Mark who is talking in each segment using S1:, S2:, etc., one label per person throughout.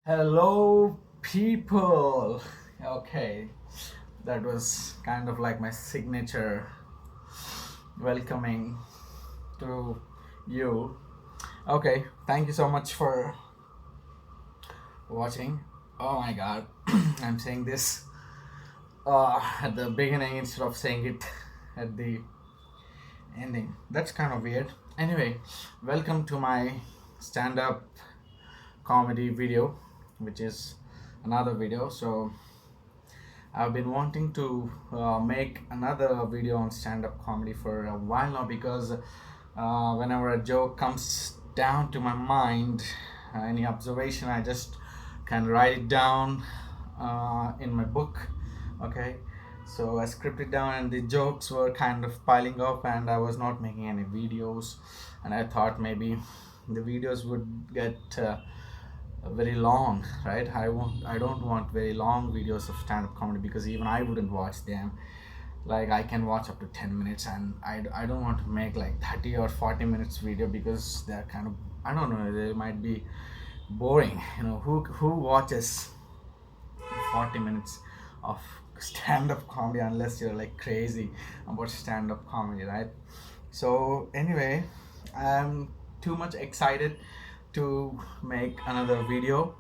S1: Hello, people. Okay, that was kind of like my signature welcoming to you. Okay, thank you so much for watching. Oh my god, I'm saying this at the beginning instead of saying it at the ending. That's kind of weird. Anyway, welcome to my stand up comedy video, which is another video. So I've been wanting to make another video on stand-up comedy for a while now because whenever a joke comes down to my mind, any observation, I just can write it down in my book. Okay, so I scripted down, and the jokes were kind of piling up, and I was not making any videos, and I thought maybe the videos would get very long, right? I don't want very long videos of stand-up comedy because even I wouldn't watch them. Like I can watch up to 10 minutes, and I don't want to make like 30 or 40 minutes video because they're kind of, I don't know, they might be boring. Who watches 40 minutes of stand-up comedy unless you're like crazy about stand-up comedy, right? So anyway, I'm too much excited to make another video.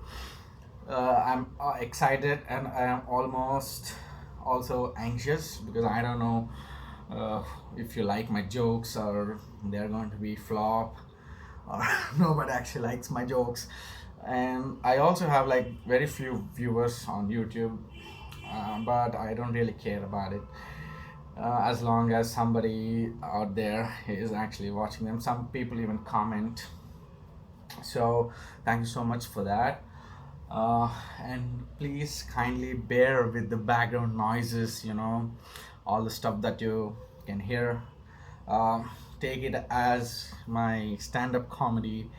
S1: I'm excited, and I am almost also anxious because I don't know if you like my jokes or they're going to be flop or nobody actually likes my jokes. And I also have like very few viewers on YouTube, but I don't really care about it. As long as somebody out there is actually watching them. Some people even comment, so thank you so much for that. And please kindly bear with the background noises, all the stuff that you can hear. Take it as my stand-up comedy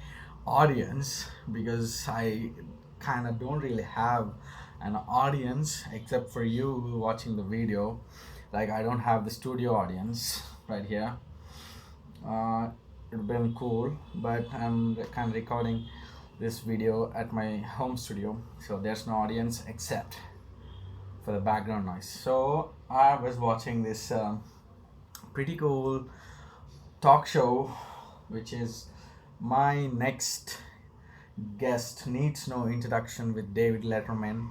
S1: audience, because I kind of don't really have an audience except for you watching the video. Like I don't have the studio audience right here. It would been cool, but I'm kind of recording this video at my home studio, so there's no audience except for the background noise. So I was watching this pretty cool talk show, which is My Next Guest Needs No Introduction with David Letterman.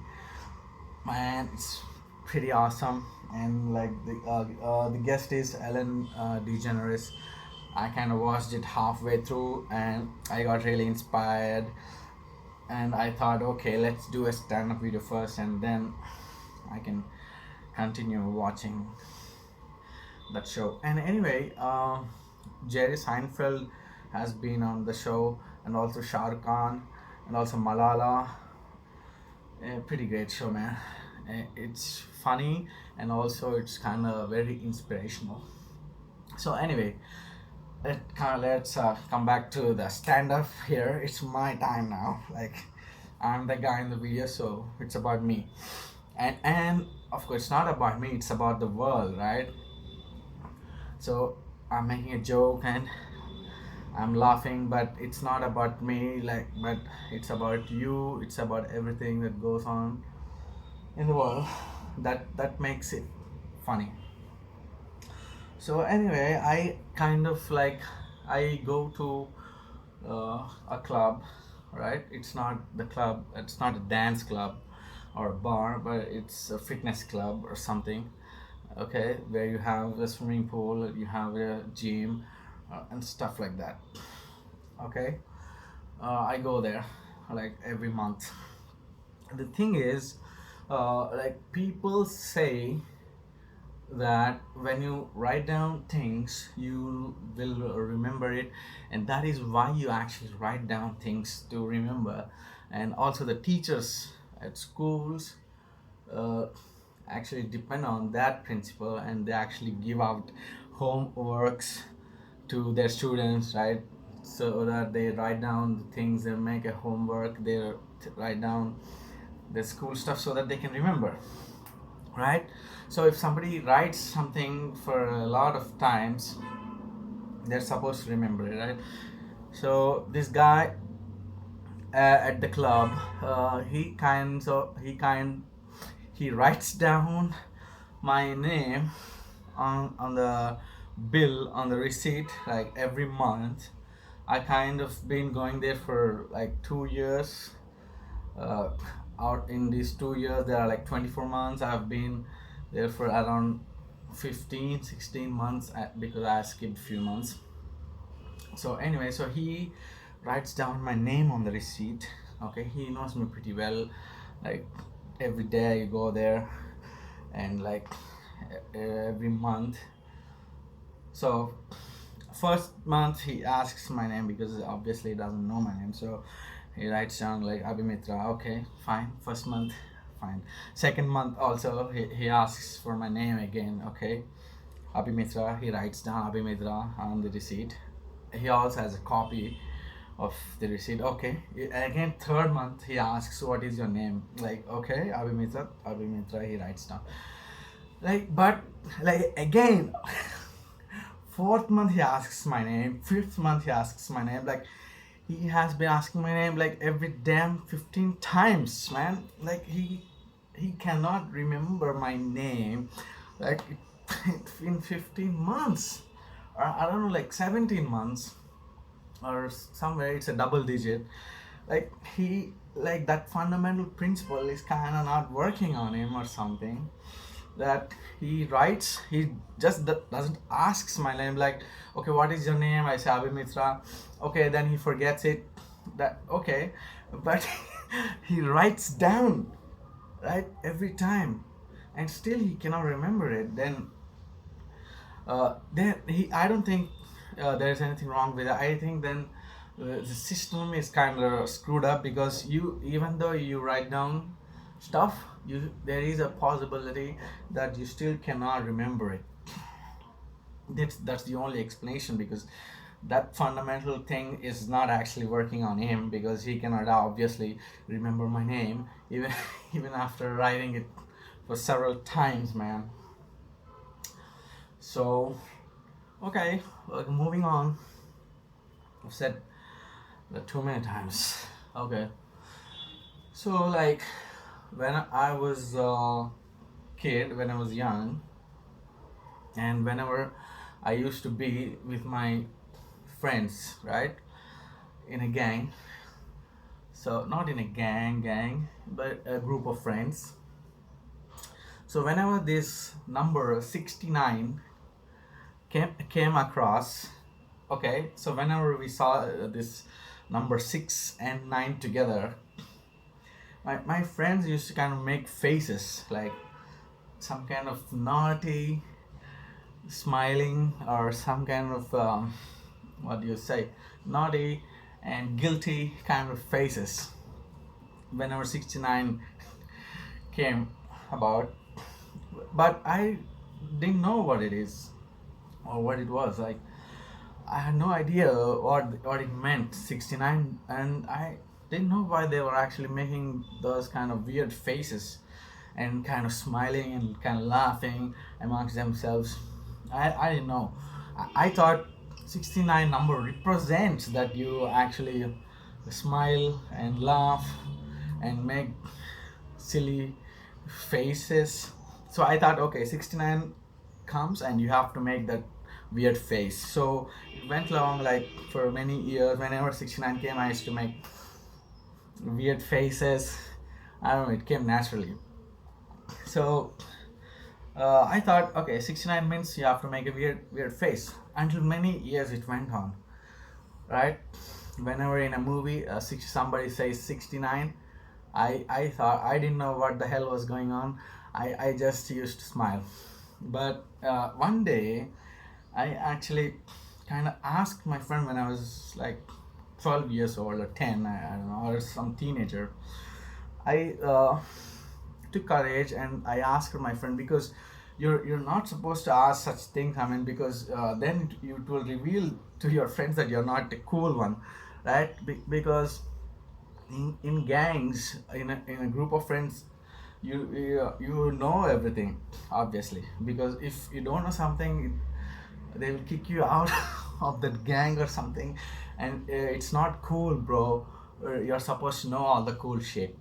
S1: Man, it's pretty awesome. And like the guest is Ellen DeGeneres. I kind of watched it halfway through, and I got really inspired, and I thought, okay, let's do a stand-up video first, and then I can continue watching that show. And anyway, Jerry Seinfeld has been on the show, and also Shah Rukh Khan, and also Malala. A pretty great show, man. It's funny, and also it's kind of very inspirational. So anyway, let's come back to the stand-up here. It's my time now. Like I'm the guy in the video, so it's about me. And of course, it's not about me. It's about the world, right? So I'm making a joke and I'm laughing, but it's not about me. But it's about you. It's about everything that goes on in the world. That makes it funny. So anyway, I kind of like, I go to a club, right? It's not the club, it's not a dance club or a bar, but it's a fitness club or something. Okay, where you have a swimming pool, you have a gym, and stuff like that. Okay, I go there like every month. The thing is, like people say that when you write down things you will remember it, and that is why you actually write down things to remember. And also the teachers at schools uh, actually depend on that principle, and they actually give out homeworks to their students, right? So that they write down the things, they make a homework, they write down the school stuff so that they can remember, right? So if somebody writes something for a lot of times, they're supposed to remember it, right? So this guy at the club, he writes down my name on the bill, on the receipt, like every month. I kind of been going there for like 2 years. uh, Out in these 2 years there are like 24 months. I've been there for around 15 16 months, because I skipped few months. So anyway, so he writes down my name on the receipt. Okay, he knows me pretty well. Like every day I go there, and like every month. So first month he asks my name because obviously he doesn't know my name. So he writes down like Abhimitra. Okay, fine. First month, fine. Second month also he asks for my name again. Okay, Abhimitra. He writes down Abhimitra on the receipt. He also has a copy of the receipt. Okay, again third month he asks what is your name. Like okay, Abhimitra. He writes down. Like but like again. Fourth month he asks my name. Fifth month he asks my name. Like he has been asking my name like every damn 15 times, man. Like he cannot remember my name. Like in 15 months, or I don't know, like 17 months, or somewhere it's a double digit. Like he, like that fundamental principle is kind of not working on him or something. That he writes, he just doesn't asks my name. Like okay, what is your name? I say Abhimitra. Okay, then he forgets it. That okay, but he writes down, right, every time, and still he cannot remember it. Then he, I don't think there's anything wrong with it. I think then the system is kind of screwed up, because you, even though you write down stuff, you, there is a possibility that you still cannot remember it. That's the only explanation, because that fundamental thing is not actually working on him, because he cannot obviously remember my name even even after writing it for several times, man. So okay, moving on. I've said that too many times. Okay, so like when I was a kid, when I was young, and whenever I used to be with my friends, right, in a gang. So not in a gang, but a group of friends. So whenever this number 69 came across, okay, so whenever we saw this number 6 and 9 together, my friends used to kind of make faces, like some kind of naughty smiling, or some kind of what do you say, naughty and guilty kind of faces whenever 69 came about. But I didn't know what it is or what it was. Like I had no idea what it meant, 69, and I didn't know why they were actually making those kind of weird faces and kind of smiling and kind of laughing amongst themselves. I didn't know. I thought 69 number represents that you actually smile and laugh and make silly faces. So I thought, okay, 69 comes and you have to make that weird face. So it went along like for many years. Whenever 69 came, I used to make weird faces. I don't know, it came naturally. So I thought, okay, 69 means you have to make a weird face. Until many years it went on, right? Whenever in a movie somebody says 69, I thought, I didn't know what the hell was going on. I just used to smile. But one day I actually kind of asked my friend when I was like 12 years old or 10, I don't know, or some teenager. I took courage and I asked my friend, because you're not supposed to ask such things. I mean, because then it will reveal to your friends that you're not the cool one, right? Because in gangs, in a group of friends, you know everything, obviously, because if you don't know something, they will kick you out of that gang or something, and it's not cool, bro. you're supposed to know all the cool shit.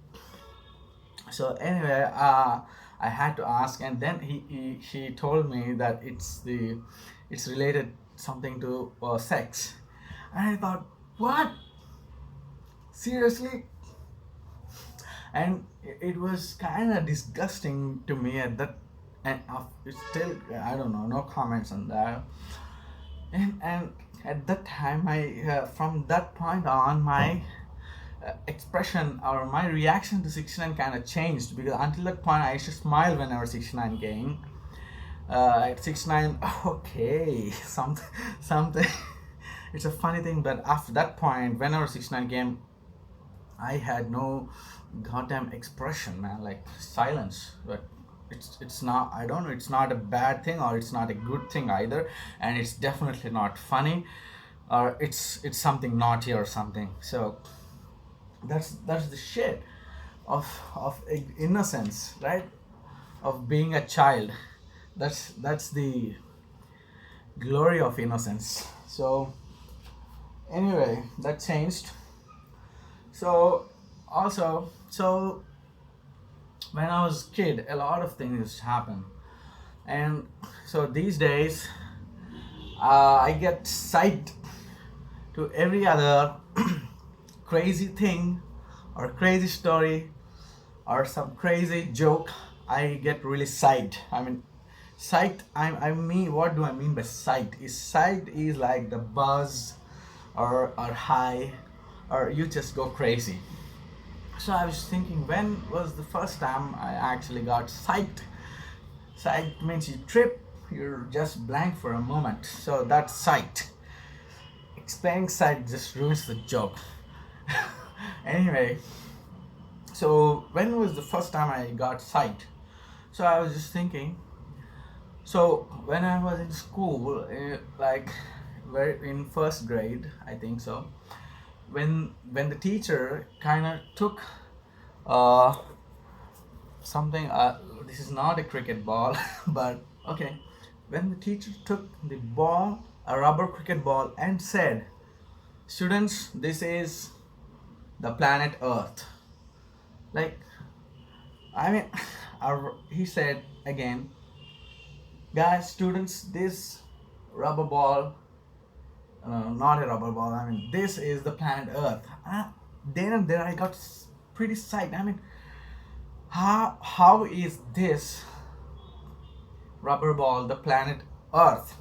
S1: So anyway, I had to ask, and then he told me that it's related something to sex, and I thought, what? Seriously? And it was kind of disgusting to me at that, and it's still, I don't know, no comments on that. And at that time, I from that point on, my expression or my reaction to 69 kind of changed, because until that point I used to smile whenever 69 came. At 69, okay, something. It's a funny thing, but after that point, whenever 69 came, I had no goddamn expression, man. Like silence. But it's not. I don't know. It's not a bad thing or it's not a good thing either, and it's definitely not funny, or it's something naughty or something. So that's the shit of innocence, right? Of being a child. That's the glory of innocence. So anyway, that changed. So also, so when I was a kid, a lot of things used to happen, and so these days I get psyched to every other crazy thing or crazy story or some crazy joke. I get really psyched. I mean, psyched. I mean, what do I mean by psyched? Psyched is like the buzz, or high, or you just go crazy. So I was thinking, when was the first time I actually got psyched? Psyched means you trip, you're just blank for a moment. So that's psyched. Explaining psyched just ruins the joke. Anyway, so when was the first time I got psyched? So I was just thinking. So when I was in school, like in first grade, I think so. When the teacher kind of took uh, something. This is not a cricket ball, but okay. When the teacher took the ball, a rubber cricket ball, and said, "Students, this is the planet Earth." Like, I mean, he said again, "Guys, students, this rubber ball, not a rubber ball. I mean, this is the planet Earth." Then and there, I got pretty psyched. I mean, how is this rubber ball the planet Earth?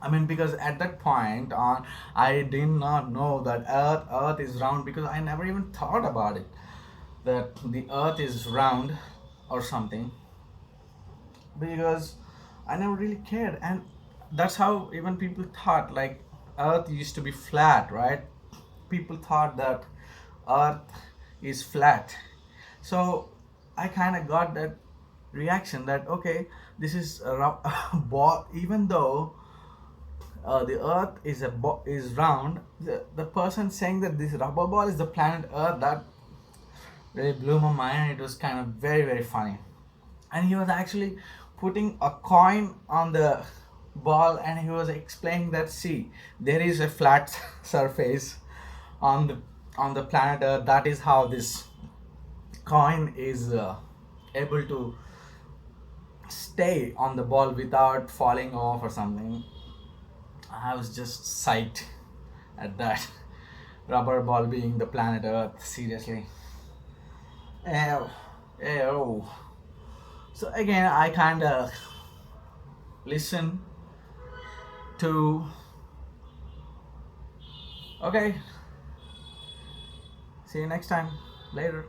S1: I mean, because at that point on, I did not know that Earth is round, because I never even thought about it, that the Earth is round or something, because I never really cared. And that's how even people thought, like Earth used to be flat, right? People thought that Earth is flat. So I kind of got that reaction that, okay, this is a ball, even though the Earth is round. The person saying that this rubber ball is the planet Earth, that really blew my mind. It was kind of very, very funny. And he was actually putting a coin on the ball, and he was explaining that, see, there is a flat surface on the planet Earth. That is how this coin is able to stay on the ball without falling off or something. I was just psyched at that. Rubber ball being the planet Earth. Seriously. Ew. Ew. So again, I kind of listen to. Okay. See you next time. Later.